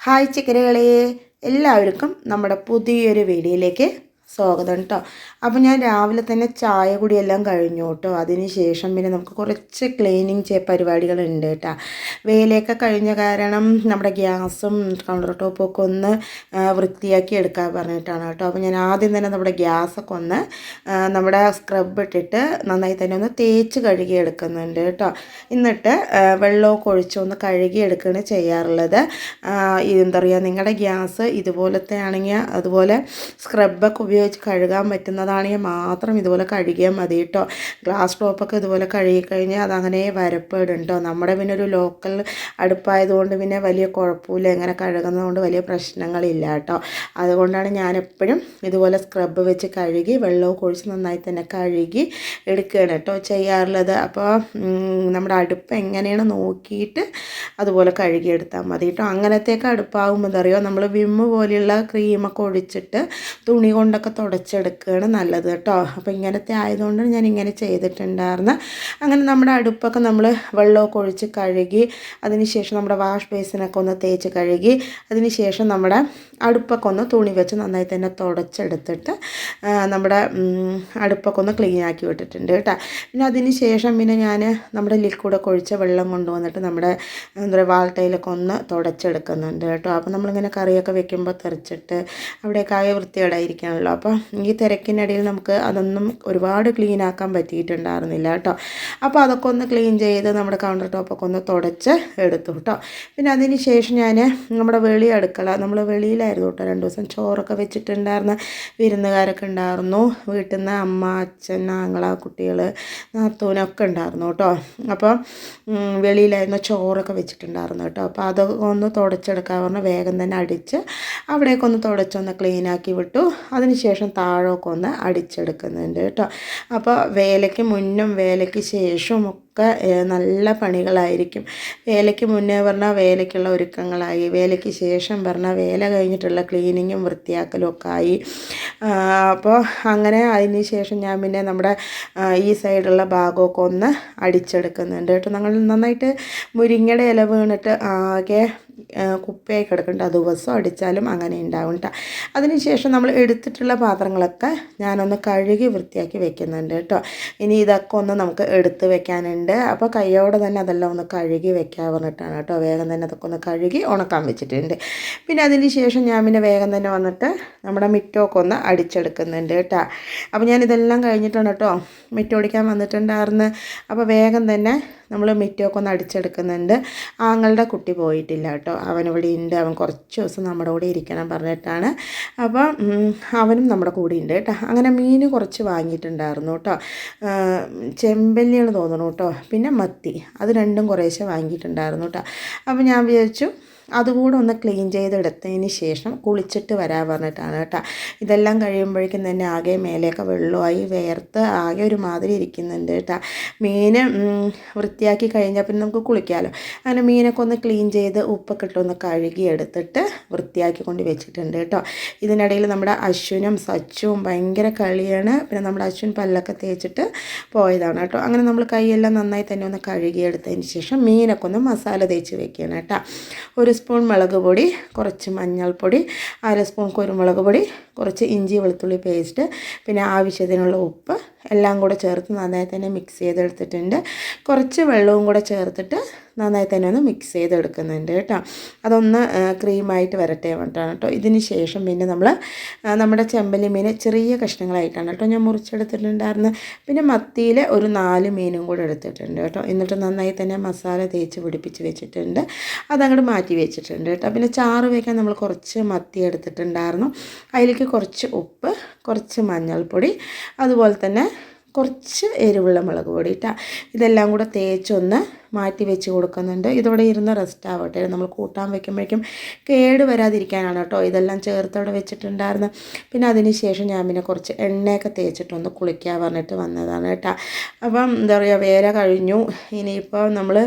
Hi ചിക്കനുകളെ, എല്ലാവർക്കും നമ്മുടെ പുതിയൊരു വീഡിയോയിലേക്ക് സ്വാഗതം കേട്ടോ. അപ്പോൾ ഞാൻ രാവിലെ തന്നെ ചായ കുടിയെല്ലാം കഴിഞ്ഞു കേട്ടോ. അതിന് ശേഷം പിന്നെ നമുക്ക് കുറച്ച് ക്ലീനിങ് പരിപാടികളുണ്ട് കേട്ടോ. വേലയൊക്കെ കഴിഞ്ഞ കാരണം നമ്മുടെ ഗ്യാസും കൗണ്ടർ ടോപ്പും ഒക്കെ ഒന്ന് വൃത്തിയാക്കി എടുക്കാൻ പറഞ്ഞിട്ടാണ് കേട്ടോ. അപ്പോൾ ഞാൻ ആദ്യം തന്നെ നമ്മുടെ ഗ്യാസൊക്കെ ഒന്ന് നമ്മുടെ സ്ക്രബ് ഇട്ടിട്ട് നന്നായി തന്നെ ഒന്ന് തേച്ച് കഴുകി എടുക്കുന്നുണ്ട് കേട്ടോ. എന്നിട്ട് വെള്ളമൊക്കെ ഒഴിച്ചൊന്ന് കഴുകി എടുക്കുകയാണ് ചെയ്യാറുള്ളത്. എന്താ പറയുക, നിങ്ങളുടെ ഗ്യാസ് ഇതുപോലത്തെ ആണെങ്കിൽ അതുപോലെ സ്ക്രബൊക്കെ ഉപയോഗിച്ച് കഴുകാൻ പറ്റുന്നതാണെങ്കിൽ മാത്രം ഇതുപോലെ കഴുകിയാൽ മതി കേട്ടോ. ഗ്ലാസ് ടോപ്പൊക്കെ ഇതുപോലെ കഴുകിക്കഴിഞ്ഞാൽ അതങ്ങനെ വരപ്പെടും കേട്ടോ. നമ്മുടെ പിന്നെ ഒരു ലോക്കൽ അടുപ്പായതുകൊണ്ട് പിന്നെ വലിയ കുഴപ്പമില്ല, ഇങ്ങനെ കഴുകുന്നതുകൊണ്ട് വലിയ പ്രശ്നങ്ങളില്ല കേട്ടോ. അതുകൊണ്ടാണ് ഞാനെപ്പോഴും ഇതുപോലെ സ്ക്രബ് വെച്ച് കഴുകി വെള്ളമൊക്കെ ഒഴിച്ച് നന്നായി തന്നെ കഴുകി എടുക്കുകയാണ് കേട്ടോ ചെയ്യാറുള്ളത്. അപ്പോൾ നമ്മുടെ അടുപ്പ് എങ്ങനെയാണ് നോക്കിയിട്ട് അതുപോലെ കഴുകിയെടുത്താൽ മതി കേട്ടോ. അങ്ങനത്തെയൊക്കെ അടുപ്പാകുമ്പോൾ എന്താ പറയുക, നമ്മൾ വിമ്മ് പോലെയുള്ള ക്രീമൊക്കെ ഒഴിച്ചിട്ട് തുണി കൊണ്ടൊക്കെ തുടച്ചെടുക്കുകയാണ് നല്ലത് കേട്ടോ. അപ്പോൾ ഇങ്ങനത്തെ ആയതുകൊണ്ട് ഞാൻ ഇങ്ങനെ ചെയ്തിട്ടുണ്ടായിരുന്നു. അങ്ങനെ നമ്മുടെ അടുപ്പൊക്കെ നമ്മൾ വെള്ളമൊക്കെ ഒഴിച്ച് കഴുകി അതിന് ശേഷം നമ്മുടെ വാഷ് ബേസിനൊക്കെ ഒന്ന് തേച്ച് കഴുകി അതിന് ശേഷം നമ്മുടെ അടുപ്പൊക്കെ ഒന്ന് തുണി വെച്ച് നന്നായി തന്നെ തുടച്ചെടുത്തിട്ട് നമ്മുടെ അടുപ്പൊക്കെ ഒന്ന് ക്ലീൻ ആക്കി വിട്ടിട്ടുണ്ട് കേട്ടോ. പിന്നെ അതിന് ശേഷം പിന്നെ ഞാൻ നമ്മുടെ ലിക്വിഡൊക്കെ ഒഴിച്ച വെള്ളം കൊണ്ടുവന്നിട്ട് നമ്മുടെ എന്താ പറയുക വാൾട്ടയിലൊക്കെ ഒന്ന് തുടച്ചെടുക്കുന്നുണ്ട് കേട്ടോ. അപ്പോൾ നമ്മളിങ്ങനെ കറിയൊക്കെ വെക്കുമ്പോൾ തെറിച്ചിട്ട് അവിടെയൊക്കെ ആകെ വൃത്തികേടായിരിക്കുകയാണല്ലോ. അപ്പോൾ ഈ തിരക്കിനിടയിൽ നമുക്ക് അതൊന്നും ഒരുപാട് ക്ലീൻ ആക്കാൻ പറ്റിയിട്ടുണ്ടായിരുന്നില്ല കേട്ടോ. അപ്പോൾ അതൊക്കെ ഒന്ന് ക്ലീൻ ചെയ്ത് നമ്മുടെ കൗണ്ടർ ടോപ്പൊക്കെ ഒന്ന് തുടച്ച് എടുത്തു കേട്ടോ. പിന്നെ അതിന് ശേഷം ഞാൻ നമ്മുടെ അടുക്കള, നമ്മൾ വെളിയിലായിരുന്നു കേട്ടോ 2 ദിവസം ചോറൊക്കെ വെച്ചിട്ടുണ്ടായിരുന്ന വിരുന്നുകാരൊക്കെ ഉണ്ടായിരുന്നു. വീട്ടിൽ നിന്ന് അമ്മ, അച്ഛൻ, ആങ്ങള, കുട്ടികൾ, നാത്തൂനൊക്കെ ഉണ്ടായിരുന്നു കേട്ടോ. അപ്പോൾ വെളിയിലായിരുന്നു ചോറൊക്കെ വെച്ചിട്ടുണ്ടായിരുന്നു കേട്ടോ. അപ്പോൾ അതൊക്കെ ഒന്ന് തുടച്ചെടുക്കാൻ പറഞ്ഞാൽ വേഗം തന്നെ അടിച്ച് അവിടേക്ക് ഒന്ന് തുടച്ചൊന്ന് ക്ലീനാക്കി വിട്ടു. അതിന് ശേഷം താഴമൊക്കെ ഒന്ന് അടിച്ചെടുക്കുന്നുണ്ട് കേട്ടോ. അപ്പോൾ വേലയ്ക്ക് മുന്നും വേലയ്ക്ക് ശേഷവും ഒക്കെ നല്ല പണികളായിരിക്കും. വേലയ്ക്ക് മുന്നേ പറഞ്ഞാൽ വേലയ്ക്കുള്ള ഒരുക്കങ്ങളായി, വേലയ്ക്ക് ശേഷം പറഞ്ഞാൽ വേല കഴിഞ്ഞിട്ടുള്ള ക്ലീനിങ്ങും വൃത്തിയാക്കലും ഒക്കെ ആയി. അപ്പോൾ അങ്ങനെ അതിന് ശേഷം ഞാൻ പിന്നെ നമ്മുടെ ഈ സൈഡുള്ള ഭാഗമൊക്കെ ഒന്ന് അടിച്ചെടുക്കുന്നുണ്ട് കേട്ടോ. ഞങ്ങൾ നന്നായിട്ട് മുരിങ്ങയുടെ ഇല വീണിട്ട് ആകെ കുപ്പയായി കിടക്കുന്നുണ്ട്. ദിവസം അടിച്ചാലും അങ്ങനെ ഉണ്ടാവും കേട്ടോ. അതിനുശേഷം നമ്മൾ എടുത്തിട്ടുള്ള പാത്രങ്ങളൊക്കെ ഞാനൊന്ന് കഴുകി വൃത്തിയാക്കി വെക്കുന്നുണ്ട് കേട്ടോ. ഇനി ഇതൊക്കെ ഒന്ന് നമുക്ക് എടുത്ത് വെക്കാനുണ്ട്. അപ്പോൾ കയ്യോടെ തന്നെ അതെല്ലാം ഒന്ന് കഴുകി വെക്കാൻ പറഞ്ഞിട്ടാണ് കേട്ടോ. വേഗം തന്നെ അതൊക്കെ ഒന്ന് കഴുകി ഉണക്കാൻ വെച്ചിട്ടുണ്ട്. പിന്നെ അതിന് ശേഷം ഞാൻ പിന്നെ വേഗം തന്നെ വന്നിട്ട് നമ്മുടെ മിറ്റമൊക്കെ ഒന്ന് അടിച്ചെടുക്കുന്നുണ്ട് കേട്ടോ. അപ്പോൾ ഞാനിതെല്ലാം കഴിഞ്ഞിട്ടാണ് കേട്ടോ മിറ്റോടിക്കാൻ വന്നിട്ടുണ്ടായിരുന്നു. അപ്പോൾ വേഗം തന്നെ നമ്മൾ മിറ്റമൊക്കെ ഒന്ന് അടിച്ചെടുക്കുന്നുണ്ട്. ആങ്ങളുടെ കുട്ടി പോയിട്ടില്ല കേട്ടോ, അവനിവിടെ ഉണ്ട്. അവൻ കുറച്ച് ദിവസം നമ്മുടെ കൂടെ ഇരിക്കണം പറഞ്ഞിട്ടാണ്. അപ്പോൾ അവനും നമ്മുടെ കൂടെ ഉണ്ട് കേട്ടോ. അങ്ങനെ മീൻ കുറച്ച് വാങ്ങിയിട്ടുണ്ടായിരുന്നു കേട്ടോ. ചെമ്പല്ലിയാണ് തോന്നുന്നു കേട്ടോ. പിന്നെ മത്തി, അത് രണ്ടും കുറേശ്ശെ വാങ്ങിയിട്ടുണ്ടായിരുന്നു കേട്ടോ. അപ്പോൾ ഞാൻ വിചാരിച്ചു അതുകൂടെ ഒന്ന് ക്ലീൻ ചെയ്തെടുത്തതിന് ശേഷം കുളിച്ചിട്ട് വരാൻ പറഞ്ഞിട്ടാണ് കേട്ടോ. ഇതെല്ലാം കഴിയുമ്പോഴേക്കും തന്നെ ആകെ മേലെയൊക്കെ വെള്ളമായി വേർത്ത് ആകെ ഒരു മാതിരി ഇരിക്കുന്നുണ്ട് കേട്ടോ. മീൻ വൃത്തിയാക്കി കഴിഞ്ഞാൽ പിന്നെ നമുക്ക് കുളിക്കാമല്ലോ. അങ്ങനെ മീനൊക്കെ ഒന്ന് ക്ലീൻ ചെയ്ത് ഉപ്പൊക്കെ ഇട്ടൊന്ന് കഴുകി എടുത്തിട്ട് വൃത്തിയാക്കി കൊണ്ട് വെച്ചിട്ടുണ്ട് കേട്ടോ. ഇതിനിടയിൽ നമ്മുടെ അശ്വിനും സച്ചുവും ഭയങ്കര കളിയാണ്. പിന്നെ നമ്മുടെ അശ്വിൻ പല്ലൊക്കെ തേച്ചിട്ട് പോയതാണ് കേട്ടോ. അങ്ങനെ നമ്മൾ കൈയെല്ലാം നന്നായി തന്നെ ഒന്ന് കഴുകിയെടുത്തതിന് ശേഷം മീനൊക്കെ ഒന്ന് മസാല തേച്ച് വെക്കണം കേട്ടോ. 1 സ്പൂൺ മുളക് പൊടി, കുറച്ച് മഞ്ഞൾപ്പൊടി, 1/2 സ്പൂൺ കുരുമുളക് പൊടി, കുറച്ച് ഇഞ്ചി വെളുത്തുള്ളി പേസ്റ്റ്, പിന്നെ ആവശ്യത്തിനുള്ള ഉപ്പ് എല്ലാം കൂടെ ചേർത്ത് നന്നായി തന്നെ മിക്സ് ചെയ്തെടുത്തിട്ടുണ്ട്. കുറച്ച് വെള്ളവും കൂടെ ചേർത്തിട്ട് നന്നായി തന്നെ ഒന്ന് മിക്സ് ചെയ്തെടുക്കുന്നുണ്ട് കേട്ടോ. അതൊന്ന് ക്രീമായിട്ട് വരട്ടെ വേണ്ടിയിട്ടാണ് കേട്ടോ. ഇതിന് ശേഷം പിന്നെ നമ്മൾ നമ്മുടെ ചെമ്പല്ലി മീൻ ചെറിയ കഷ്ണങ്ങളായിട്ടാണ് കേട്ടോ ഞാൻ മുറിച്ചെടുത്തിട്ടുണ്ടായിരുന്നു. പിന്നെ മത്തിയിൽ ഒരു 4 മീനും കൂടെ എടുത്തിട്ടുണ്ട് കേട്ടോ. എന്നിട്ട് നന്നായി തന്നെ മസാല തേച്ച് പിടിപ്പിച്ച് വെച്ചിട്ടുണ്ട്. അതങ്ങോട്ട് മാറ്റി വെച്ചിട്ടുണ്ട് കേട്ടോ. പിന്നെ ചാറ് വയ്ക്കാൻ നമ്മൾ കുറച്ച് മത്തി എടുത്തിട്ടുണ്ടായിരുന്നു. അതിലേക്ക് കുറച്ച് ഉപ്പ്, കുറച്ച് മഞ്ഞൾപ്പൊടി, അതുപോലെ തന്നെ കുറച്ച് എരിവുള്ള മുളക് പൊടി ഇട്ടാൽ ഇതെല്ലാം കൂടെ തേച്ചൊന്ന് മാറ്റി വെച്ച് കൊടുക്കുന്നുണ്ട്. ഇതോടെ ഇരുന്ന് റെസ്റ്റ് ആവട്ടെ. നമ്മൾ കൂട്ടാൻ വെക്കുമ്പോഴേക്കും കേട് വരാതിരിക്കാനാണ് കേട്ടോ ഇതെല്ലാം ചേർത്തവിടെ വെച്ചിട്ടുണ്ടായിരുന്നു. പിന്നെ അതിന് ശേഷം ഞാൻ പിന്നെ കുറച്ച് എണ്ണയൊക്കെ തേച്ചിട്ടൊന്ന് കുളിക്കാൻ പറഞ്ഞിട്ട് വന്നതാണ് കേട്ടോ. അപ്പം എന്താ പറയുക, വേല കഴിഞ്ഞു. ഇനിയിപ്പോൾ നമ്മൾ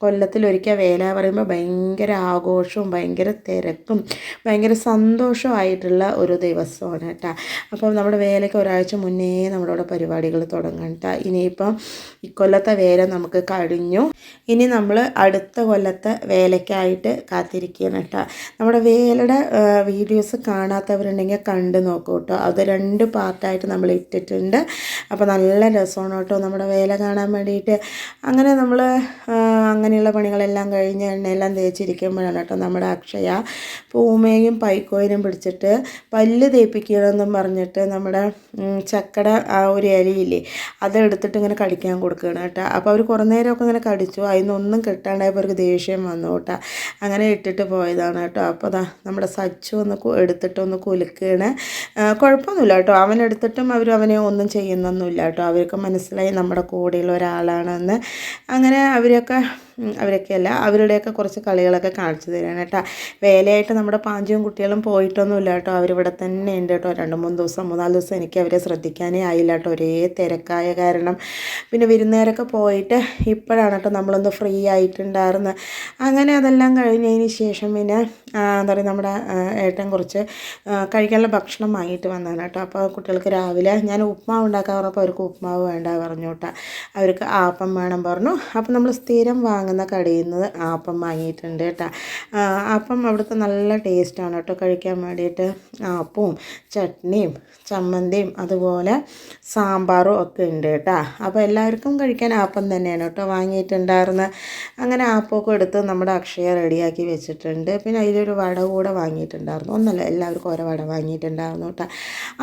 കൊല്ലത്തിലൊരിക്കൽ വേല പറയുമ്പോൾ ഭയങ്കര ആഘോഷവും ഭയങ്കര തിരക്കും ഭയങ്കര സന്തോഷമായിട്ടുള്ള ഒരു ദിവസമാണ് കേട്ടോ. അപ്പം നമ്മുടെ വേലയ്ക്ക് ഒരാഴ്ച മുന്നേ നമ്മുടെ ഇവിടെ പരിപാടികൾ തുടങ്ങാം കേട്ടോ. ഇനിയിപ്പം ഇക്കൊല്ലത്തെ വേല നമുക്ക് കഴിഞ്ഞു. ഇനി നമ്മൾ അടുത്ത കൊല്ലത്തെ വേലയ്ക്കായിട്ട് കാത്തിരിക്കുകയാണ് കേട്ടോ. നമ്മുടെ വേലയുടെ വീഡിയോസ് കാണാത്തവരുണ്ടെങ്കിൽ കണ്ടു നോക്കൂ കേട്ടോ. അത് 2 പാർട്ടായിട്ട് നമ്മൾ ഇട്ടിട്ടുണ്ട്. അപ്പോൾ നല്ല രസമാണ് കേട്ടോ നമ്മുടെ വേല കാണാൻ വേണ്ടിയിട്ട്. അങ്ങനെ നമ്മൾ അങ്ങനെയുള്ള പണികളെല്ലാം കഴിഞ്ഞ് എണ്ണയെല്ലാം തേച്ചിരിക്കുമ്പോഴാണ് കേട്ടോ നമ്മുടെ അക്ഷയ പൂമയും പൈക്കോയിനും പിടിച്ചിട്ട് പല്ല് തേപ്പിക്കണമെന്നും പറഞ്ഞിട്ട് നമ്മുടെ ചക്കയുടെ ആ ഒരു ഇലയില്ലേ അതെടുത്തിട്ട് ഇങ്ങനെ കടിക്കാൻ കൊടുക്കുകയാണ് കേട്ടോ. അപ്പോൾ അവർ കുറേ നേരമൊക്കെ ഇങ്ങനെ കടിച്ചു. അതിനൊന്നും കിട്ടാണ്ടായപ്പോൾ അവർക്ക് ദേഷ്യം വന്നു കേട്ടോ. അങ്ങനെ ഇട്ടിട്ട് പോയതാണ് കേട്ടോ. അപ്പോൾ അതാ നമ്മുടെ സച്ചു ഒന്ന് എടുത്തിട്ടൊന്ന് കുലുക്കുകയാണ്. കുഴപ്പമൊന്നുമില്ല കേട്ടോ. അവനെടുത്തിട്ടും അവനെ ഒന്നും ചെയ്യുന്നൊന്നുമില്ല കേട്ടോ. അവർക്ക് മനസ്സിലായി നമ്മുടെ കൂടെയുള്ള ഒരാളാണെന്ന്. അങ്ങനെ അവരൊക്കെയല്ല അവരുടെയൊക്കെ കുറച്ച് കളികളൊക്കെ കാണിച്ചു തരാണ് കേട്ടോ. വേലയായിട്ട് നമ്മുടെ പാഞ്ചും കുട്ടികളും പോയിട്ടൊന്നുമില്ല കേട്ടോ. അവരിവിടെ തന്നെ ഉണ്ട് കേട്ടോ. 2-3 ദിവസം 3-4 ദിവസം എനിക്ക് അവരെ ശ്രദ്ധിക്കാനേ ആയില്ല കേട്ടോ. ഒരേ തിരക്കായ കാരണം. പിന്നെ വിരുന്നുകാരൊക്കെ പോയിട്ട് ഇപ്പോഴാണ് കേട്ടോ നമ്മളൊന്ന് ഫ്രീ ആയിട്ടുണ്ടായിരുന്നത്. അങ്ങനെ അതെല്ലാം കഴിഞ്ഞതിന് ശേഷം പിന്നെ എന്താ പറയുക നമ്മുടെ ഏട്ടൻ കുറച്ച് കഴിക്കാനുള്ള ഭക്ഷണം വാങ്ങിയിട്ട് വന്നതാണ് കേട്ടോ. അപ്പോൾ കുട്ടികൾക്ക് രാവിലെ ഞാൻ ഉപ്മാവ് ഉണ്ടാക്കാൻ പറഞ്ഞപ്പോൾ അവർക്ക് ഉപ്മാവ് വേണ്ട പറഞ്ഞു കേട്ടോ. അവർക്ക് ആപ്പം വേണം പറഞ്ഞു. അപ്പോൾ നമ്മൾ സ്ഥിരം വാങ്ങുന്ന കടയിൽ നിന്ന് ആപ്പം വാങ്ങിയിട്ടുണ്ട് കേട്ടോ. അപ്പം അവിടുത്തെ നല്ല ടേസ്റ്റാണ് കേട്ടോ കഴിക്കാൻ വേണ്ടിയിട്ട്. ആപ്പവും ചട്നിയും ചമ്മന്തിയും അതുപോലെ സാമ്പാറും ഒക്കെ ഉണ്ട് കേട്ടോ. അപ്പോൾ എല്ലാവർക്കും കഴിക്കാൻ ആപ്പം തന്നെയാണ് കേട്ടോ വാങ്ങിയിട്ടുണ്ടായിരുന്നത്. അങ്ങനെ ആപ്പമൊക്കെ എടുത്ത് നമ്മുടെ അക്ഷയ റെഡിയാക്കി വെച്ചിട്ടുണ്ട്. പിന്നെ അതിലൊരു വട കൂടെ വാങ്ങിയിട്ടുണ്ടായിരുന്നു. ഒന്നല്ല എല്ലാവർക്കും ഓരോ വട വാങ്ങിയിട്ടുണ്ടായിരുന്നു കേട്ടോ.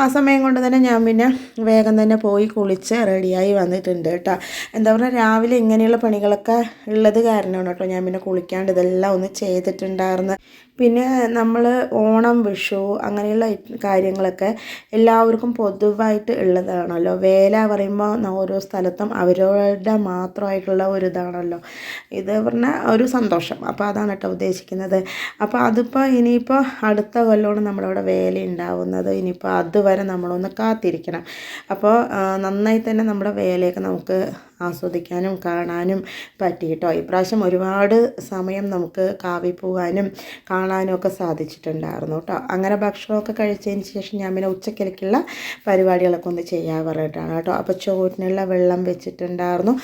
ആ സമയം കൊണ്ട് തന്നെ ഞാൻ പിന്നെ വേഗം തന്നെ പോയി കുളിച്ച് റെഡിയായി വന്നിട്ടുണ്ട് കേട്ടോ. എന്താ പറയുക രാവിലെ ഇങ്ങനെയുള്ള പണികളൊക്കെ ഉള്ളത് കാരണമാണ് കേട്ടോ ഞാൻ പിന്നെ കുളിക്കാണ്ട് ഇതെല്ലാം ഒന്ന് ചെയ്തിട്ടുണ്ടായിരുന്നു. പിന്നെ നമ്മൾ ഓണം വിഷു അങ്ങനെയുള്ള കാര്യങ്ങളൊക്കെ എല്ലാവർക്കും പൊതുവായിട്ട് ഉള്ളതാണല്ലോ. വേല പറയുമ്പോൾ ഓരോ സ്ഥലത്തും അവരവരുടെ മാത്രമായിട്ടുള്ള ഒരു ഇതാണല്ലോ. ഇത് പറഞ്ഞാൽ ഒരു സന്തോഷം. അപ്പോൾ അതാണ് കേട്ടോ ഉദ്ദേശിക്കുന്നത്. അപ്പോൾ അതിപ്പോൾ ഇനിയിപ്പോൾ അടുത്ത കൊല്ലമാണ് നമ്മളവിടെ വേല ഉണ്ടാവുന്നത്. ഇനിയിപ്പോൾ അതുവരെ നമ്മളൊന്ന് കാത്തിരിക്കണം. അപ്പോൾ നന്നായി തന്നെ നമ്മുടെ വേലയൊക്കെ നമുക്ക് ആസ്വദിക്കാനും കാണാനും പറ്റി കേട്ടോ. ഇപ്രാവശ്യം ഒരുപാട് സമയം നമുക്ക് കാവി പോകാനും കാണാനും ഒക്കെ സാധിച്ചിട്ടുണ്ടായിരുന്നു കേട്ടോ. അങ്ങനെ ഭക്ഷണമൊക്കെ കഴിച്ചതിന് ശേഷം ഞാൻ പിന്നെ ഉച്ചക്കിലേക്കുള്ള പരിപാടികളൊക്കെ ഒന്ന് ചെയ്യാൻ പറഞ്ഞിട്ടാണ് കേട്ടോ. അപ്പോൾ ചോറിനുള്ള വെള്ളം വെച്ചിട്ടുണ്ടായിരുന്നു.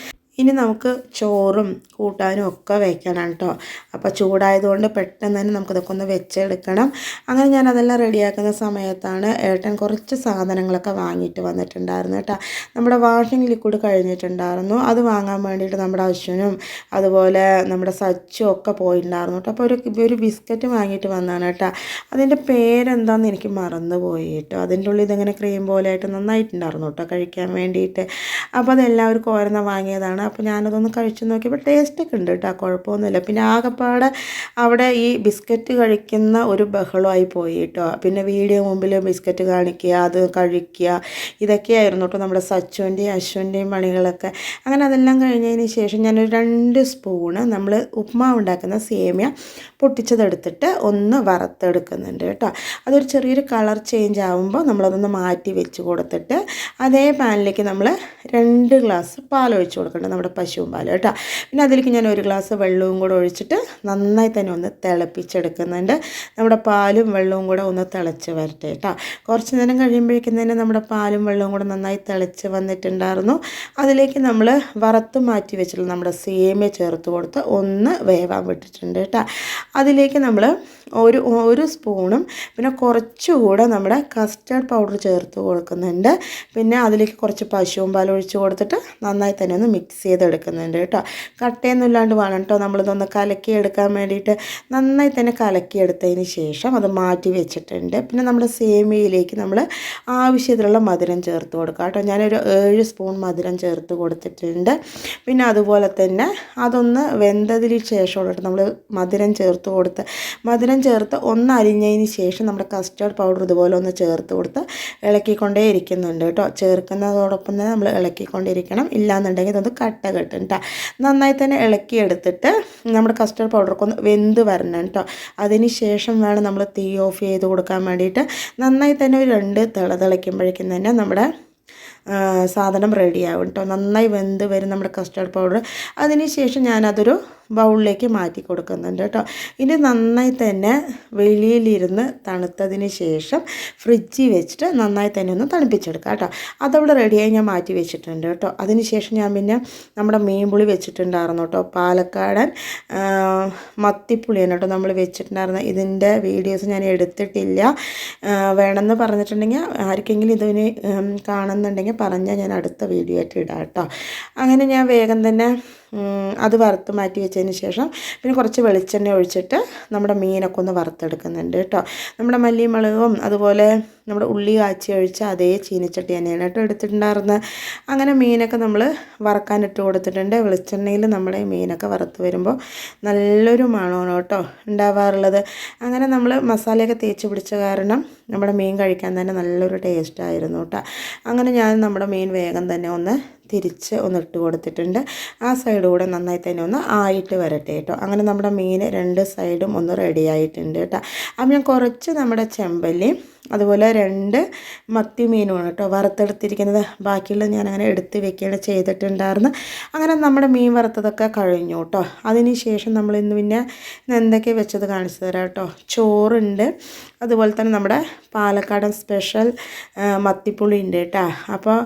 ഇനി നമുക്ക് ചോറും കൂട്ടാനും ഒക്കെ വയ്ക്കണം കേട്ടോ. അപ്പോൾ ചൂടായതുകൊണ്ട് പെട്ടെന്ന് തന്നെ നമുക്കിതൊക്കെ ഒന്ന് വെച്ചെടുക്കണം. അങ്ങനെ ഞാൻ അതെല്ലാം റെഡിയാക്കുന്ന സമയത്താണ് ഏട്ടൻ കുറച്ച് സാധനങ്ങളൊക്കെ വാങ്ങിയിട്ട് വന്നിട്ടുണ്ടായിരുന്നു കേട്ടോ. നമ്മുടെ വാഷിംഗ് ലിക്വിഡ് കഴിഞ്ഞിട്ടുണ്ടായിരുന്നു. അത് വാങ്ങാൻ വേണ്ടിയിട്ട് നമ്മുടെ അശ്വനും അതുപോലെ നമ്മുടെ സച്ചും ഒക്കെ പോയിട്ടുണ്ടായിരുന്നു കേട്ടോ. അപ്പോൾ ഒരു ബിസ്ക്കറ്റ് വാങ്ങിയിട്ട് വന്നതാണ് കേട്ടോ. അതിൻ്റെ പേരെന്താണെന്ന് എനിക്ക് മറന്നുപോയി കേട്ടോ. അതിൻ്റെ ഉള്ളിൽ ഇതിങ്ങനെ ക്രീം പോലെ ആയിട്ട് നന്നായിട്ടുണ്ടായിരുന്നു കേട്ടോ കഴിക്കാൻ വേണ്ടിയിട്ട്. അപ്പോൾ അതെല്ലാവർക്കും ഓരോന്ന് വാങ്ങിയതാണ്. അപ്പോൾ ഞാനതൊന്ന് കഴിച്ച് നോക്കിയപ്പോൾ ടേസ്റ്റൊക്കെ ഉണ്ട് കേട്ടോ. കുഴപ്പമൊന്നുമില്ല. പിന്നെ ആകെപ്പാടെ അവിടെ ഈ ബിസ്ക്കറ്റ് കഴിക്കുന്ന ഒരു ബഹളമായി പോയി കേട്ടോ. പിന്നെ വീഡിയോ മുമ്പിൽ ബിസ്ക്കറ്റ് കാണിക്കുക അത് കഴിക്കുക ഇതൊക്കെയായിരുന്നു കേട്ടോ നമ്മുടെ സച്ചുവിൻ്റെയും അശ്വൻ്റെയും പണികളൊക്കെ. അങ്ങനെ അതെല്ലാം കഴിഞ്ഞതിന് ശേഷം ഞാനൊരു 2 സ്പൂണ് നമ്മൾ ഉപ്മാവ് ഉണ്ടാക്കുന്ന സേമിയ പൊട്ടിച്ചതെടുത്തിട്ട് ഒന്ന് വറുത്തെടുക്കുന്നുണ്ട് കേട്ടോ. അതൊരു ചെറിയൊരു കളർ ചേഞ്ച് ആകുമ്പോൾ നമ്മളതൊന്ന് മാറ്റി വെച്ച് കൊടുത്തിട്ട് അതേ പാനിലേക്ക് നമ്മൾ 2 ഗ്ലാസ് പാലൊഴിച്ച് കൊടുക്കണം. നമ്മുടെ പശുവും പാൽ കേട്ടോ. പിന്നെ അതിലേക്ക് ഞാൻ 1 ഗ്ലാസ് വെള്ളവും കൂടെ ഒഴിച്ചിട്ട് നന്നായി തന്നെ ഒന്ന് തിളപ്പിച്ചെടുക്കുന്നുണ്ട്. നമ്മുടെ പാലും വെള്ളവും കൂടെ ഒന്ന് തിളച്ച് വരട്ടെ കേട്ടോ. കുറച്ച് നേരം കഴിയുമ്പോഴേക്കും തന്നെ നമ്മുടെ പാലും വെള്ളവും കൂടെ നന്നായി തിളച്ച് വന്നിട്ടുണ്ടായിരുന്നു. അതിലേക്ക് നമ്മൾ വറുത്ത് മാറ്റി വെച്ചിട്ടുള്ള നമ്മുടെ സേമിയ ചേർത്ത് കൊടുത്ത് ഒന്ന് വേവാൻ വിട്ടിട്ടുണ്ട് കേട്ടോ. അതിലേക്ക് നമ്മൾ ഒരു സ്പൂണും പിന്നെ കുറച്ചുകൂടെ നമ്മുടെ കസ്റ്റർഡ് പൗഡർ ചേർത്ത് കൊടുക്കുന്നുണ്ട്. പിന്നെ അതിലേക്ക് കുറച്ച് പശുവും പാൽ ഒഴിച്ച് കൊടുത്തിട്ട് നന്നായി തന്നെ ഒന്ന് മിക്സ് ചെയ്തെടുക്കുന്നുണ്ട് കേട്ടോ. കട്ടയൊന്നും ഇല്ലാണ്ട് വേണം കേട്ടോ നമ്മളിതൊന്ന് കലക്കിയെടുക്കാൻ വേണ്ടിയിട്ട്. നന്നായി തന്നെ കലക്കിയെടുത്തതിന് ശേഷം അത് മാറ്റി വെച്ചിട്ടുണ്ട്. പിന്നെ നമ്മുടെ സേമിയയിലേക്ക് നമ്മൾ ആവശ്യത്തിലുള്ള മധുരം ചേർത്ത് കൊടുക്കുക കേട്ടോ. ഞാനൊരു 7 സ്പൂൺ മധുരം ചേർത്ത് കൊടുത്തിട്ടുണ്ട്. പിന്നെ അതുപോലെ തന്നെ അതൊന്ന് വെന്തതിന് ശേഷമുള്ള നമ്മൾ മധുരം ചേർത്ത് ഒന്ന് അരിഞ്ഞതിന് ശേഷം നമ്മുടെ കസ്റ്റർഡ് പൗഡർ ഇതുപോലെ ഒന്ന് ചേർത്ത് കൊടുത്ത് ഇളക്കിക്കൊണ്ടേ ഇരിക്കുന്നുണ്ട് കേട്ടോ. ചേർക്കുന്നതോടൊപ്പം തന്നെ നമ്മൾ ഇളക്കിക്കൊണ്ടിരിക്കണം. ഇല്ലാന്നുണ്ടെങ്കിൽ ഇതൊന്ന് കട്ട കെട്ടും കേട്ടോ. നന്നായി തന്നെ ഇളക്കിയെടുത്തിട്ട് നമ്മുടെ കസ്റ്റർഡ് പൗഡറൊക്കെ ഒന്ന് വെന്ത് വരണം കേട്ടോ. അതിന് ശേഷം വേണം നമ്മൾ തീ ഓഫ് ചെയ്ത് കൊടുക്കാൻ വേണ്ടിയിട്ട്. നന്നായി തന്നെ ഒരു 2 തിളയ്ക്കുമ്പോഴേക്കും തന്നെ നമ്മുടെ സാധനം റെഡിയാവും കേട്ടോ. നന്നായി വെന്ത് വരും നമ്മുടെ കസ്റ്റർഡ് പൗഡർ. അതിന് ശേഷം ഞാനതൊരു ബൗളിലേക്ക് മാറ്റി കൊടുക്കുന്നുണ്ട് കേട്ടോ. ഇനി നന്നായി തന്നെ വെളിയിലിരുന്ന് തണുത്തതിന് ശേഷം ഫ്രിഡ്ജിൽ വെച്ചിട്ട് നന്നായി തന്നെ ഒന്ന് തണുപ്പിച്ചെടുക്കാം കേട്ടോ. അതവിടെ റെഡിയായി ഞാൻ മാറ്റി വെച്ചിട്ടുണ്ട് കേട്ടോ. അതിന് ശേഷം ഞാൻ പിന്നെ നമ്മുടെ മീൻപുളി വെച്ചിട്ടുണ്ടായിരുന്നു കേട്ടോ. പാലക്കാടൻ മത്തിപ്പുളിയാണ് കേട്ടോ നമ്മൾ വെച്ചിട്ടുണ്ടായിരുന്നത്. ഇതിൻ്റെ വീഡിയോസ് ഞാൻ എടുത്തിട്ടില്ല. വേണമെന്ന് പറഞ്ഞിട്ടുണ്ടെങ്കിൽ ആർക്കെങ്കിലും ഇതിന് കാണുന്നുണ്ടെങ്കിൽ പറഞ്ഞാൽ ഞാൻ അടുത്ത വീഡിയോ ആയിട്ട് ഇടാം കേട്ടോ. അങ്ങനെ ഞാൻ വേഗം തന്നെ അത് വറുത്ത് മാറ്റി വെച്ചതിന് ശേഷം പിന്നെ കുറച്ച് വെളിച്ചെണ്ണ ഒഴിച്ചിട്ട് നമ്മുടെ മീനൊക്കെ ഒന്ന് വറുത്തെടുക്കുന്നുണ്ട് കേട്ടോ. നമ്മുടെ മല്ലിയും മുളകും അതുപോലെ നമ്മുടെ ഉള്ളി കാച്ചി ഒഴിച്ച അതേ ചീനിച്ചട്ടി തന്നെയാണ് കേട്ടോ എടുത്തിട്ടുണ്ടായിരുന്നത്. അങ്ങനെ മീനൊക്കെ നമ്മൾ വറക്കാനിട്ട് കൊടുത്തിട്ടുണ്ട്. വെളിച്ചെണ്ണയിൽ നമ്മുടെ മീനൊക്കെ വറുത്ത് വരുമ്പോൾ നല്ലൊരു മണമാണ് കേട്ടോ ഉണ്ടാവാറുള്ളത്. അങ്ങനെ നമ്മൾ മസാലയൊക്കെ തേച്ച് പിടിച്ച കാരണം നമ്മുടെ മീൻ കഴിക്കാൻ തന്നെ നല്ലൊരു ടേസ്റ്റായിരുന്നു കേട്ടോ. അങ്ങനെ ഞാൻ നമ്മുടെ മീൻ വേഗം തന്നെ ഒന്ന് തിരിച്ച് ഒന്ന് ഇട്ട് കൊടുത്തിട്ടുണ്ട്. ആ സൈഡ് കൂടെ നന്നായി തന്നെ ഒന്ന് ആയിട്ട് വരട്ടെ കേട്ടോ. അങ്ങനെ നമ്മുടെ മീൻ രണ്ട് സൈഡും ഒന്ന് റെഡി ആയിട്ടുണ്ട് കേട്ടോ. അപ്പം ഞാൻ കുറച്ച് നമ്മുടെ ചെമ്പല്ലി അതുപോലെ 2 മത്തി മീനുമാണ് കേട്ടോ വറുത്തെടുത്തിരിക്കുന്നത്. ബാക്കിയുള്ള ഞാൻ അങ്ങനെ എടുത്ത് വെക്കുകയാണ് ചെയ്തിട്ടുണ്ടായിരുന്നു. അങ്ങനെ നമ്മുടെ മീൻ വറുത്തതൊക്കെ കഴിഞ്ഞു കേട്ടോ. അതിന് ശേഷം നമ്മൾ ഇന്ന് പിന്നെ എന്തൊക്കെ വെച്ചത് കാണിച്ചു തരാം കേട്ടോ. ചോറുണ്ട്, അതുപോലെ തന്നെ നമ്മുടെ പാലക്കാടൻ സ്പെഷ്യൽ മത്തിപ്പുളി ഉണ്ട് കേട്ടോ. അപ്പോൾ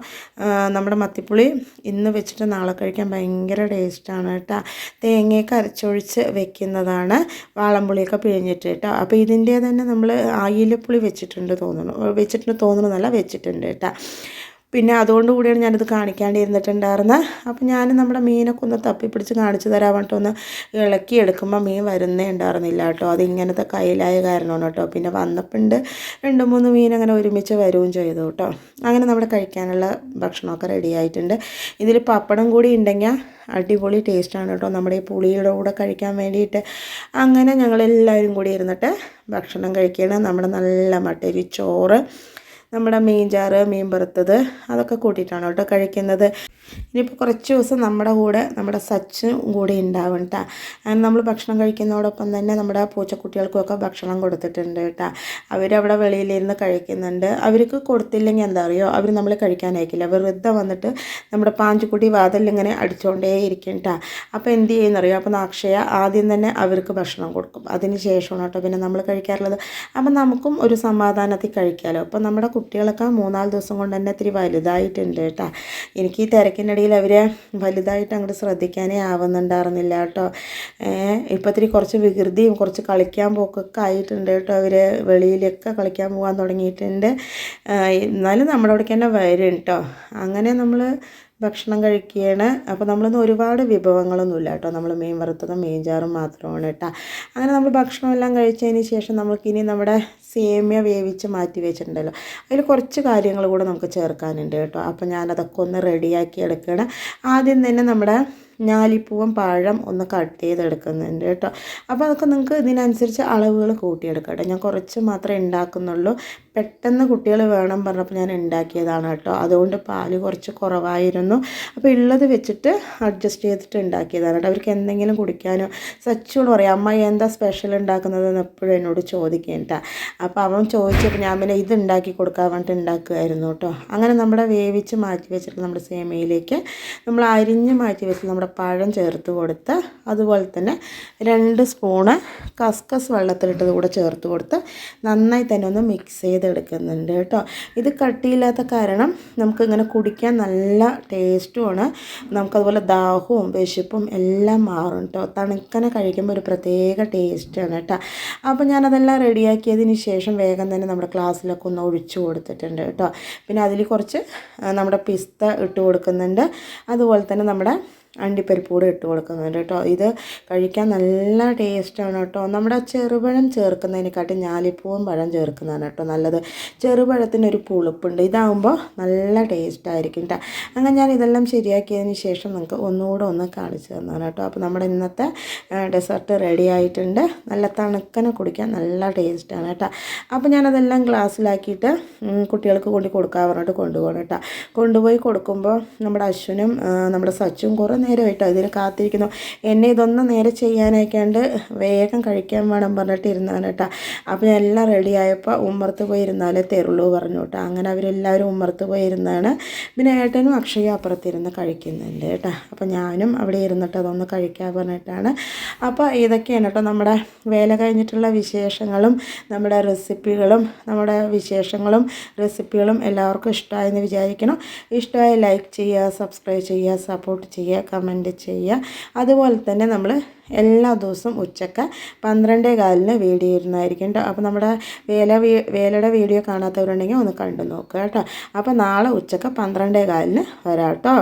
നമ്മുടെ മത്തിപ്പുളി ഇന്ന് വെച്ചിട്ട് നാളെ കഴിക്കാൻ ഭയങ്കര ടേസ്റ്റാണ് കേട്ടോ. തേങ്ങയൊക്കെ അരച്ചൊഴിച്ച് വെക്കുന്നതാണ്, വാളംപുളിയൊക്കെ പിഴിഞ്ഞിട്ട് കേട്ടോ. അപ്പോൾ ഇതിൻ്റെ തന്നെ നമ്മൾ ആയിലപ്പുളി വെച്ചിട്ടുണ്ട് തോന്നുന്നല്ല വെച്ചിട്ടുണ്ട് കേട്ടോ. പിന്നെ അതുകൊണ്ട് കൂടിയാണ് ഞാനിത് കാണിക്കാണ്ടിരുന്നിട്ടുണ്ടായിരുന്നത്. അപ്പോൾ ഞാൻ നമ്മുടെ മീനൊക്കെ ഒന്ന് തപ്പിപ്പിടിച്ച് കാണിച്ചു തരാൻ വേണ്ടിയിട്ട് ഒന്ന് ഇളക്കി എടുക്കുമ്പോൾ മീൻ വരുന്നേ ഉണ്ടായിരുന്നില്ല കേട്ടോ. അതിങ്ങനത്തെ കയ്യിലായ കാരണമാണ് കേട്ടോ. പിന്നെ വന്നപ്പോണ്ട് 2-3 മീൻ അങ്ങനെ ഒരുമിച്ച് വരികയും ചെയ്തു കേട്ടോ. അങ്ങനെ നമ്മുടെ കഴിക്കാനുള്ള ഭക്ഷണമൊക്കെ റെഡി ആയിട്ടുണ്ട്. ഇതിൽ പപ്പടം കൂടി ഉണ്ടെങ്കിൽ അടിപൊളി ടേസ്റ്റാണ് കേട്ടോ നമ്മുടെ ഈ പുളിയുടെ കൂടെ കഴിക്കാൻ വേണ്ടിയിട്ട്. അങ്ങനെ ഞങ്ങളെല്ലാവരും കൂടി ഇരുന്നിട്ട് ഭക്ഷണം കഴിക്കുകയാണ്. നമ്മുടെ നല്ല മട്ടരി ചോറ്, നമ്മുടെ മീൻ ചാറ്, മീൻ വറുത്തത് അതൊക്കെ കൂട്ടിയിട്ടാണ് കേട്ടോ കഴിക്കുന്നത്. ഇനിയിപ്പോൾ കുറച്ച് ദിവസം നമ്മുടെ കൂടെ നമ്മുടെ സച്ചും കൂടി ഉണ്ടാവും കേട്ടോ. അങ്ങനെ നമ്മൾ ഭക്ഷണം കഴിക്കുന്നതോടൊപ്പം തന്നെ നമ്മുടെ പൂച്ചക്കുട്ടികൾക്കൊക്കെ ഭക്ഷണം കൊടുത്തിട്ടുണ്ട് കേട്ടോ. അവരവിടെ വെളിയിലിരുന്ന് കഴിക്കുന്നുണ്ട്. അവർക്ക് കൊടുത്തില്ലെങ്കിൽ എന്താ അറിയോ, അവർ നമ്മൾ കഴിക്കാനായിക്കില്ല. വെറുതെ വന്നിട്ട് നമ്മുടെ പാഞ്ചുക്കുട്ടി വാതിലിങ്ങനെ അടിച്ചുകൊണ്ടേ ഇരിക്കും കേട്ടോ. അപ്പോൾ എന്ത് ചെയ്യുന്നറിയോ, അപ്പോൾ അക്ഷയ ആദ്യം തന്നെ അവർക്ക് ഭക്ഷണം കൊടുക്കും. അതിന് ശേഷമാണ് കേട്ടോ പിന്നെ നമ്മൾ കഴിക്കാറുള്ളത്. അപ്പം നമുക്കും ഒരു സമാധാനത്തിൽ കഴിക്കാമല്ലോ. അപ്പോൾ നമ്മുടെ കുട്ടികളൊക്കെ 3-4 ദിവസം കൊണ്ട് തന്നെ ഇത്തിരി വലുതായിട്ടുണ്ട് കേട്ടോ. എനിക്ക് ഈ തിരക്കിനിടയിൽ അവർ വലുതായിട്ട് അങ്ങോട്ട് ശ്രദ്ധിക്കാനേ ആവുന്നുണ്ടായിരുന്നില്ല കേട്ടോ. ഇപ്പോൾ ഇത്തിരി കുറച്ച് വികൃതിയും കുറച്ച് കളിക്കാൻ പോക്കൊക്കെ ആയിട്ടുണ്ട് കേട്ടോ. അവർ വെളിയിലൊക്കെ കളിക്കാൻ പോകാൻ തുടങ്ങിയിട്ടുണ്ട്. എന്നാലും നമ്മുടെ അവിടേക്ക് തന്നെ വരും കേട്ടോ. അങ്ങനെ നമ്മൾ ഭക്ഷണം കഴിക്കുകയാണ്. അപ്പോൾ നമ്മളിന്ന് ഒരുപാട് വിഭവങ്ങളൊന്നുമില്ല കേട്ടോ. നമ്മൾ മീൻ വറുത്തതും മീൻ ചാറും മാത്രമാണ് കേട്ടോ. അങ്ങനെ നമ്മൾ ഭക്ഷണമെല്ലാം കഴിച്ചതിന് ശേഷം നമുക്കിനി നമ്മുടെ സേമിയ വേവിച്ച് മാറ്റി വെച്ചിട്ടുണ്ടല്ലോ, അതിൽ കുറച്ച് കാര്യങ്ങൾ കൂടെ നമുക്ക് ചേർക്കാനുണ്ട് കേട്ടോ. അപ്പോൾ ഞാനതൊക്കെ ഒന്ന് റെഡിയാക്കി എടുക്കുകയാണ്. ആദ്യം തന്നെ നമ്മുടെ ഞാലിപ്പൂവൻ പഴം ഒന്ന് കട്ട് ചെയ്തെടുക്കുന്നുണ്ട് കേട്ടോ. അപ്പോൾ അതൊക്കെ നിങ്ങൾക്ക് ഇതിനനുസരിച്ച് അളവുകൾ കൂട്ടിയെടുക്കാം കേട്ടോ. ഞാൻ കുറച്ച് മാത്രമേ ഉണ്ടാക്കുന്നുള്ളൂ. പെട്ടെന്ന് കുട്ടികൾ വേണം പറഞ്ഞപ്പോൾ ഞാൻ ഉണ്ടാക്കിയതാണ് കേട്ടോ. അതുകൊണ്ട് പാല് കുറച്ച് കുറവായിരുന്നു. അപ്പോൾ ഉള്ളത് വെച്ചിട്ട് അഡ്ജസ്റ്റ് ചെയ്തിട്ട് ഉണ്ടാക്കിയതാണ് കേട്ടോ. അവർക്ക് എന്തെങ്കിലും കുടിക്കാനോ സച്ചോട് പറയാം, അമ്മ എന്താ സ്പെഷ്യൽ ഉണ്ടാക്കുന്നതെന്ന് എപ്പോഴും എന്നോട് ചോദിക്കും കേട്ടോ. അപ്പോൾ അവൻ ചോദിച്ചപ്പോൾ ഞാൻ പിന്നെ ഇത് ഉണ്ടാക്കി കൊടുക്കാൻ വേണ്ടിയിട്ട് ഉണ്ടാക്കുമായിരുന്നു കേട്ടോ. അങ്ങനെ നമ്മുടെ വേവിച്ച് മാറ്റി വെച്ചിട്ട് നമ്മുടെ സേമിയയിലേക്ക് നമ്മൾ അരിഞ്ഞ് മാറ്റി വെച്ചിട്ട് നമ്മുടെ പഴം ചേർത്ത് കൊടുത്ത്, അതുപോലെ തന്നെ 2 സ്പൂണ് കസ്കസ് വെള്ളത്തിലിട്ടത് കൂടെ ചേർത്ത് കൊടുത്ത് നന്നായി തന്നെ ഒന്ന് മിക്സ് ചെയ്തെടുക്കുന്നുണ്ട് കേട്ടോ. ഇത് കട്ടിയില്ലാത്ത കാരണം നമുക്കിങ്ങനെ കുടിക്കാൻ നല്ല ടേസ്റ്റുമാണ്. നമുക്കതുപോലെ ദാഹവും വിശപ്പും എല്ലാം മാറും കേട്ടോ. തണുക്കനെ കഴിക്കുമ്പോൾ ഒരു പ്രത്യേക ടേസ്റ്റാണ് കേട്ടോ. അപ്പോൾ ഞാനതെല്ലാം റെഡിയാക്കിയതിന് ശേഷം വേഗം തന്നെ നമ്മുടെ ക്ലാസ്സിലൊക്കെ ഒന്ന് ഒഴിച്ചു കൊടുത്തിട്ടുണ്ട് കേട്ടോ. പിന്നെ അതിൽ കുറച്ച് നമ്മുടെ പിസ്ത ഇട്ട് കൊടുക്കുന്നുണ്ട്, അതുപോലെ തന്നെ നമ്മുടെ അണ്ടിപ്പരിപ്പ് കൂടെ ഇട്ട് കൊടുക്കുന്നുണ്ട് കേട്ടോ. ഇത് കഴിക്കാൻ നല്ല ടേസ്റ്റാണ് കേട്ടോ. നമ്മുടെ ചെറുപഴം ചേർക്കുന്നതിനെക്കാട്ടി ഞാലിപ്പൂവും പഴം ചേർക്കുന്നതാണ് കേട്ടോ നല്ലത്. ചെറുപഴത്തിനൊരു പുളിപ്പുണ്ട്, ഇതാകുമ്പോൾ നല്ല ടേസ്റ്റായിരിക്കും കേട്ടോ. അങ്ങനെ ഞാൻ ഇതെല്ലാം ശരിയാക്കിയതിന് ശേഷം നിങ്ങൾക്ക് ഒന്നുകൂടെ ഒന്ന് കാണിച്ചു തന്നാണ് കേട്ടോ. അപ്പോൾ നമ്മുടെ ഇന്നത്തെ ഡെസേർട്ട് റെഡി ആയിട്ടുണ്ട്. നല്ല തണുക്കനെ കുടിക്കാൻ നല്ല ടേസ്റ്റാണ് കേട്ടോ. അപ്പോൾ ഞാനതെല്ലാം ഗ്ലാസ്സിലാക്കിയിട്ട് കുട്ടികൾക്ക് കൊണ്ട് കൊടുക്കാൻ പറഞ്ഞിട്ട് കൊണ്ടുപോകണം കേട്ടോ. കൊണ്ടുപോയി കൊടുക്കുമ്പോൾ നമ്മുടെ അശ്വിനും നമ്മുടെ സച്ചും കുറേ നേരമായിട്ടോ ഇതിന് കാത്തിരിക്കുന്നു. എന്നെ ഇതൊന്നും നേരെ ചെയ്യാനയക്കാണ്ട് വേഗം കഴിക്കാൻ വേണം പറഞ്ഞിട്ട് ഇരുന്നാണ് കേട്ടോ. അപ്പോൾ ഞാൻ എല്ലാം റെഡി ആയപ്പോൾ ഉമ്മർത്ത് പോയി ഇരുന്നാലേ തരുള്ളൂ പറഞ്ഞു കേട്ടോ. അങ്ങനെ അവരെല്ലാവരും ഉമ്മർത്ത് പോയി ഇരുന്നാണ്. പിന്നെ ഏട്ടനും അക്ഷയ അപ്പുറത്തിരുന്ന് കഴിക്കുന്നുണ്ട് കേട്ടോ. അപ്പോൾ ഞാനും അവിടെ ഇരുന്നിട്ട് അതൊന്ന് കഴിക്കാൻ പറഞ്ഞിട്ടാണ്. അപ്പോൾ ഇതൊക്കെയാണ് കേട്ടോ നമ്മുടെ വേല കഴിഞ്ഞിട്ടുള്ള വിശേഷങ്ങളും നമ്മുടെ റെസിപ്പികളും നമ്മുടെ വിശേഷങ്ങളും റെസിപ്പികളും എല്ലാവർക്കും ഇഷ്ടമായെന്ന് വിചാരിക്കണം. ഇഷ്ടമായി ലൈക്ക് ചെയ്യുക, സബ്സ്ക്രൈബ് ചെയ്യുക, സപ്പോർട്ട് ചെയ്യുക, കമൻറ്റ് ചെയ്യുക. അതുപോലെ തന്നെ നമ്മൾ എല്ലാ ദിവസവും ഉച്ചക്ക് 12:15 വീഡിയോ ഇരുന്നായിരിക്കും കേട്ടോ. അപ്പോൾ നമ്മുടെ വേലയുടെ വീഡിയോ കാണാത്തവരുണ്ടെങ്കിൽ ഒന്ന് കണ്ടു നോക്കുക കേട്ടോ. അപ്പോൾ നാളെ ഉച്ചക്ക് 12:15 വരാം കേട്ടോ.